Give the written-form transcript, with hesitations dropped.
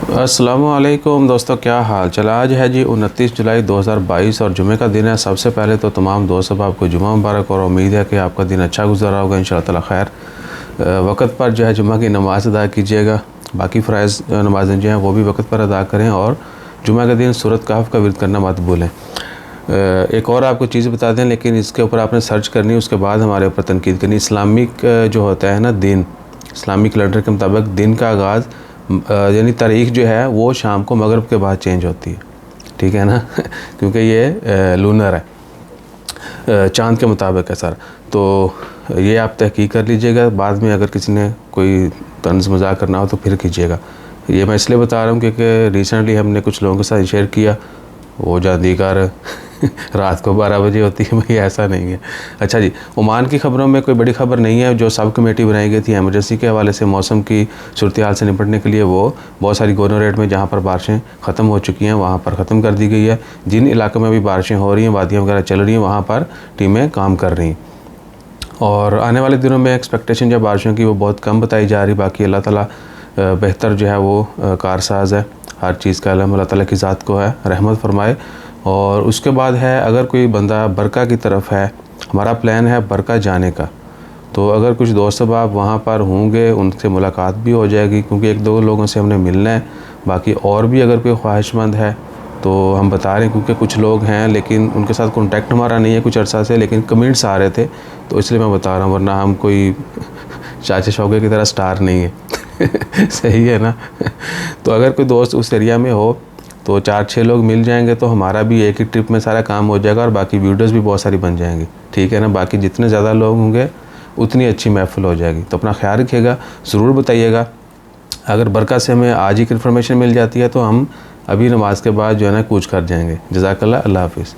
अस्सलामुअलैकुम दोस्तों, क्या हाल चला। आज है जी 29 जुलाई 2022 और जुमे का दिन है। सबसे पहले तो तमाम दोस्तों को आपको जुमा मुबारक और उम्मीद है कि आपका दिन अच्छा गुजरा होगा इंशाअल्लाह ताला। खैर वक्त पर जो है जुमा की नमाज़ अदा कीजिएगा। बाकी फ़राइज़ नमाज़ें जो हैं वो भी वक्त पर अदा करें और जुमा के दिन सूरत कहफ़ का विर्द करना मत भूलें। एक और आपको चीज़ बता दें, लेकिन इसके ऊपर आपने सर्च करनी, उसके बाद हमारे ऊपर तनकीद करनी। इस्लामिक जो होता है ना दिन, इस्लामिक कैलेंडर के मुताबिक दिन का आगाज़ यानी तारीख़ जो है वो शाम को मगरिब के बाद चेंज होती है, ठीक है ना क्योंकि ये लूनर है, चाँद के मुताबिक है सर। तो ये आप तहकीक कर लीजिएगा। बाद में अगर किसी ने कोई तंज़ मज़ाक करना हो तो फिर कीजिएगा। ये मैं इसलिए बता रहा हूँ क्योंकि रिसेंटली हमने कुछ लोगों के साथ शेयर किया, वो जादीगर रात को 12 बजे होती है। भाई ऐसा नहीं है। अच्छा जी, ओमान की ख़बरों में कोई बड़ी ख़बर नहीं है। जो सब कमेटी बनाई गई थी एमरजेंसी के हवाले से मौसम की सूरत हाल से निपटने के लिए, वो बहुत सारी गवर्नरेट में जहाँ पर बारिशें ख़त्म हो चुकी हैं वहाँ पर ख़त्म कर दी गई है। जिन इलाकों में भी बारिशें हो रही हैं, वादियाँ वगैरह चल रही हैं, वहाँ पर टीमें काम कर रही हैं। और आने वाले दिनों में एक्सपेक्टेशन जो बारिशों की वो बहुत कम बताई जा रही। बाकी अल्लाह ताला बेहतर जो है वो कारसाज है। हर चीज़ का इल्म अल्लाह ताला की ज़ात को है, रहमत फरमाए। और उसके बाद है, अगर कोई बंदा बरका की तरफ है, हमारा प्लान है बरका जाने का, तो अगर कुछ दोस्त आप वहाँ पर होंगे उनसे मुलाकात भी हो जाएगी, क्योंकि एक दो लोगों से हमने मिलना है। बाकी और भी अगर कोई ख्वाहिशमंद है तो हम बता रहे हैं, क्योंकि कुछ लोग हैं लेकिन उनके साथ कॉन्टैक्ट हमारा नहीं है कुछ अर्सा से, लेकिन कमेंट्स आ रहे थे तो इसलिए मैं बता रहा हूँ, वरना हम कोई चाचे शौके की तरह स्टार नहीं है सही है ना तो अगर कोई दोस्त उस एरिया में हो तो 4-6 लोग मिल जाएंगे तो हमारा भी एक ही ट्रिप में सारा काम हो जाएगा और बाकी वीडियोस भी बहुत सारी बन जाएंगी, ठीक है ना। बाकी जितने ज़्यादा लोग होंगे उतनी अच्छी महफिल हो जाएगी। तो अपना ख्याल रखिएगा, ज़रूर बताइएगा। अगर बरका से हमें आज ही इन्फॉर्मेशन मिल जाती है तो हम अभी नमाज के बाद जो है ना कूच कर जाएंगे। जज़ाकल्लाह, अल्लाह हाफ़िज़।